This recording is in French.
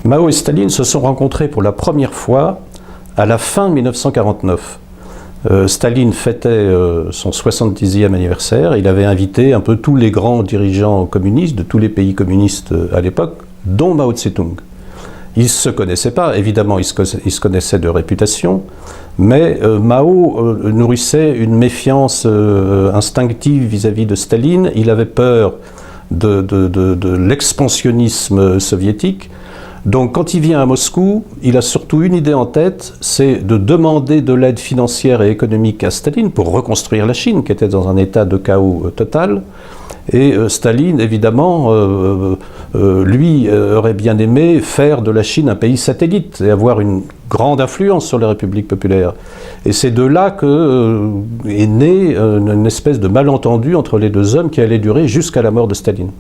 Mao et Staline se sont rencontrés pour la première fois à la fin 1949. Staline fêtait son 70e anniversaire. Il avait invité un peu tous les grands dirigeants communistes de tous les pays communistes à l'époque, dont Mao Tse-tung. Ils ne se connaissaient pas, évidemment, ils se connaissaient de réputation, mais Mao nourrissait une méfiance instinctive vis-à-vis de Staline. Il avait peur de l'expansionnisme soviétique. Donc quand il vient à Moscou, il a surtout une idée en tête, c'est de demander de l'aide financière et économique à Staline pour reconstruire la Chine, qui était dans un état de chaos total. Et Staline, évidemment, lui aurait bien aimé faire de la Chine un pays satellite et avoir une grande influence sur les républiques populaires. Et c'est de là est née une espèce de malentendu entre les deux hommes qui allait durer jusqu'à la mort de Staline.